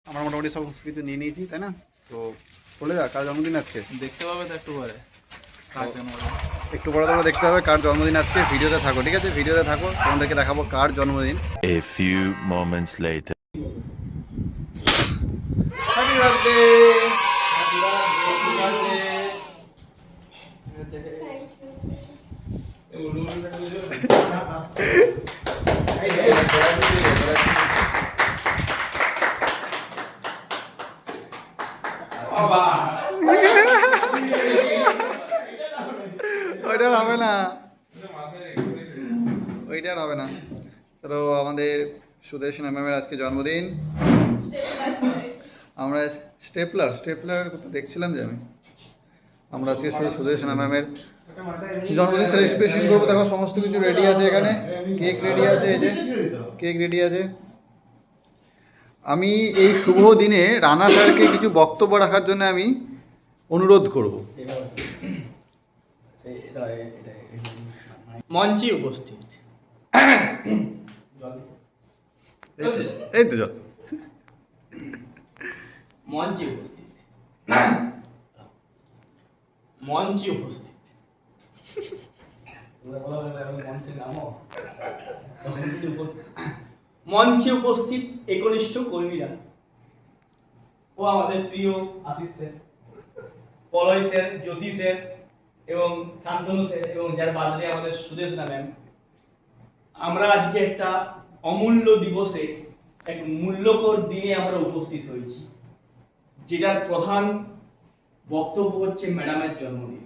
আমরা মোটামুটি সব কিছু নিয়ে নিয়েছি, তাই না? তো বলে যা, কার জন্মদিন আজকে? দেখতে পাবে তো একটু পরে। একটু পরে তোমরা দেখতে হবে কার জন্মদিন আজকে। ভিডিওতে থাকো, ঠিক আছে? ভিডিওতে থাকো, তোমাদেরকে দেখাবো কার জন্মদিন। A few moments later. Happy birthday, happy birthday. ওইটা হবে না, ওইটা হবে না। তো আমাদের সুদেশনা ম্যামের আজকে জন্মদিন। আমরা স্টেপলার কোথাও দেখছিলাম যে আমরা আজকে সুদেশনা ম্যামের জন্মদিন সেলিব্রেশন করবো। দেখো সমস্ত কিছু রেডি আছে এখানে, কেক রেডি আছে, এই যে কেক রেডি আছে। আমি এই শুভ দিনে রানা স্যারকে কিছু বক্তব্য রাখার জন্য আমি অনুরোধ করব। মঞ্চে উপস্থিত এই তো যত মঞ্চে উপস্থিত মঞ্চে উপস্থিত মঞ্চে উপস্থিত একনিষ্ঠ কর্মীরা ও আমাদের প্রিয় আশিস স্যার, পলয় স্যার, জ্যোতি স্যার এবং শান্তনু স্যার এবং যার বাদে আমাদের সুদেশনা ম্যাম। আমরা আজকে একটা অমূল্য দিবসে, এক মূল্যকর দিনে আমরা উপস্থিত হয়েছি, যেটার প্রধান বক্তব্য হচ্ছে ম্যাডামের জন্মদিন।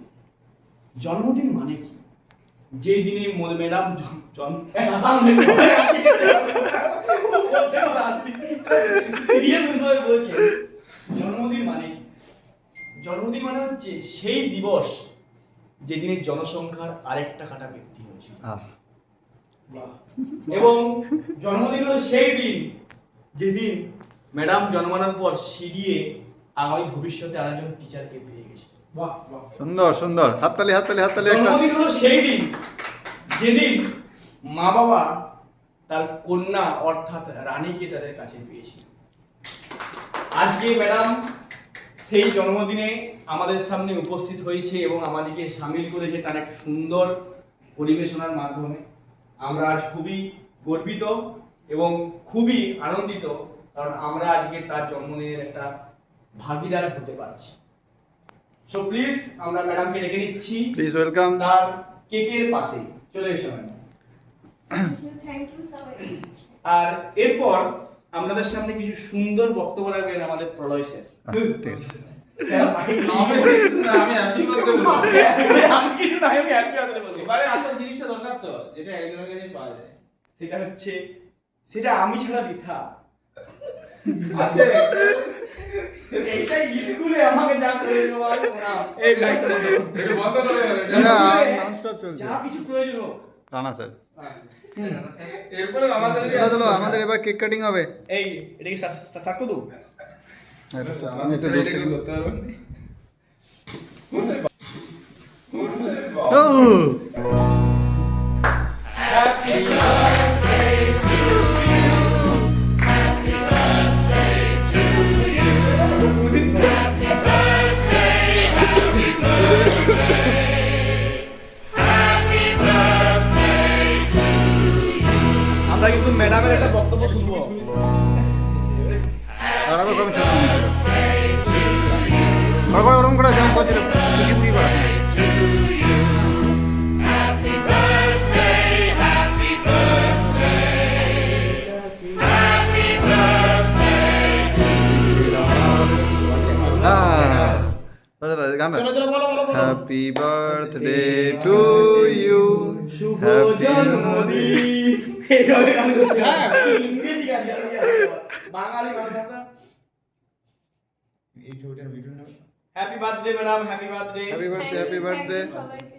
জন্মদিন মানে কি? যেই দিনে ম্যাডাম জন্মদিন মানে কি? জন্মদিন মানে হচ্ছে সেই দিবস যেদিনে জনসংখ্যার আরেকটা কাটা বৃদ্ধি হয়েছে। এবং জন্মদিন হলো সেই দিন যেদিন ম্যাডাম জন্মানোর পর সিডিয়ে আগামী ভবিষ্যতে আরেকজন টিচারকে পেয়ে গেছে। সুন্দর সুন্দর, হাততালি হাততালি হাততালি। জন্মদিন হলো সেই দিন যেদিন মা বাবা তার কন্যা অর্থাৎ রানীকে তাদের কাছে পেয়েছিল। আজকে ম্যাডাম সেই জন্মদিনে আমাদের সামনে উপস্থিত হয়েছে এবং আমাদেরকে সামিল করেছে তার এক সুন্দর পরিবেশনার মাধ্যমে। আমরা আজ খুবই গর্বিত এবং খুবই আনন্দিত, কারণ আমরা আজকে তার জন্মদিনের একটা ভাগিদার হতে পারছি। সো প্লিজ আমরা ম্যাডামকে ডেকে নিচ্ছি, প্লিজ ওয়েলকাম। তার কেকের পাশে চলে এসো madam. Thank you so much. আর এরপর আমাদের সামনে কিছু সুন্দর বক্তব্য রাখবেন আমাদের প্রলয় স্যার। আমি হ্যাপি করতে বলবো। আমি কিছু না, আমি হ্যাপি করতে বলবো। এবারে আসল জিনিসটা দরকার তো, যেটা একজনের কাছেই পাওয়া যায়। সেটা হচ্ছে, সেটা আমি ছাড়া বৃথা আছে এইটাই স্কুলে আমাকে যা করে দেওয়া এই লাইটটা এটা বন্ধ করে না, ননস্টপ চলছে। যা কিছু প্রয়োজন হোক। রানা স্যার, এরপরে আমাদের চলো চলো, আমাদের এবার কেক কাটিং হবে। এই এটা কি স্টার্ট করব? আমি একটু দূর থেকে করতে পারবো না। আমরা কিন্তু ম্যাডামের একটা বক্তব্য শুনবো। আর আবার কম ছোট বাবা ওরকম করে যেমন করছিল তুই করা। হ্যাপি বার্থডে টু ইউ, শুভ হ্যাপি জন্মদিন। এইভাবে গান করতে হয়। ইংরেজি গান গান বাঙালি গান আমরা। এই ছবিটার ভিডিও নেব। Happy birthday madam, happy birthday. Happy birthday, happy birthday. সবাইকে।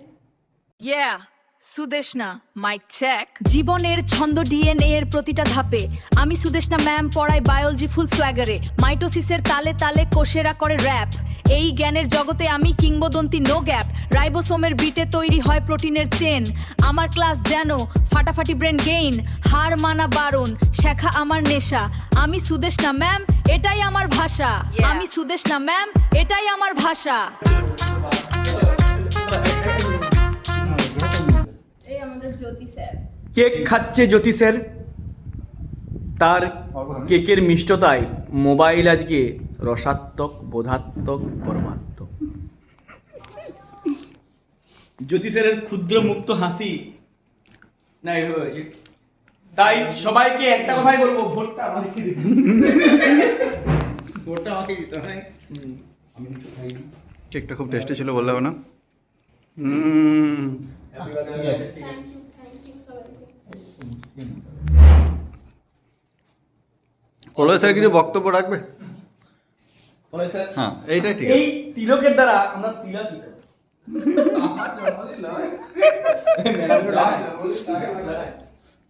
Yeah, সুদেশনা মাইক চেক জীবনের ছন্দ ডিএনএ এর প্রতিটা ধাপে আমি সুদেশনা ম্যাম পড়াই বায়োলজি ফুল সোয়াগারে মাইটোসিসের তালে তালে কোষেরা করে র‍্যাপ এই জ্ঞানের জগতে আমি কিংবদন্তি নো গ্যাপ রাইবোসোমের বিটে তৈরি হয় প্রোটিনের চেন আমার ক্লাস যেন ফাটাফাটি ব্রেন গেইন হার মানা বারণ শেখা আমার নেশা আমি সুদেশনা ম্যাম এটাই আমার ভাষা আমি সুদেশনা ম্যাম এটাই আমার ভাষা এই আমাদের জ্যোতি স্যার কেক খাচ্ছে জ্যোতিষের তার কেকের মিষ্টতায় মোবাইল আজকে রসাত্মক বোধাত্মক কর্মাত্মক জ্যোতিষের ক্ষুদ্র মুক্ত হাসি না এইভাবে হয়েছে তাই সবাইকে একটা কথাই বলবো ভোটটা আমাদেরকে দিন ভোটটা আমাকে দিতে হবে আমি কিছু খাইনি কেকটা খুব টেস্টি ছিল বললে হবে না থ্যাংক ইউ সবাইকে পলয় স্যার কিছু বক্তব্য রাখবে বলে স্যার হ্যাঁ এইটাই ঠিক এই আছে তিলকের দ্বারা আমরা তিলক দিতে আমার জন্মদিন নয়।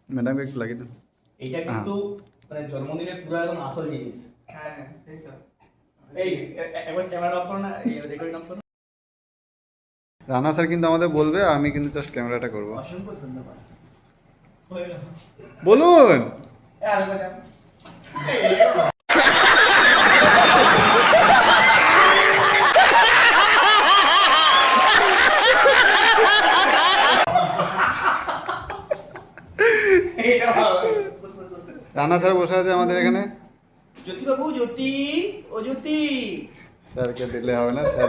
ম্যাডামকে একটু লাগিয়ে দাও এইটা কিন্তু মানে জন্মদিনের পুরো একদম আসল জিনিস হ্যাঁ, সেই তো। এই একবার ক্যামেরা অফ করো না এই রেকর্ডিং অফ করো রানা স্যার কিন্তু আমাদের বলবে আর আমি কিন্তু জাস্ট ক্যামেরাটা করবো অসংখ্য ধন্যবাদ হয়ে গেল বলুন আরেকবার যাও। এইটা ভালো। রানা স্যার বসে আছে আমাদের এখানে জ্যোতি বাবু জ্যোতি ও জ্যোতি স্যারকে দিলে হবে না স্যার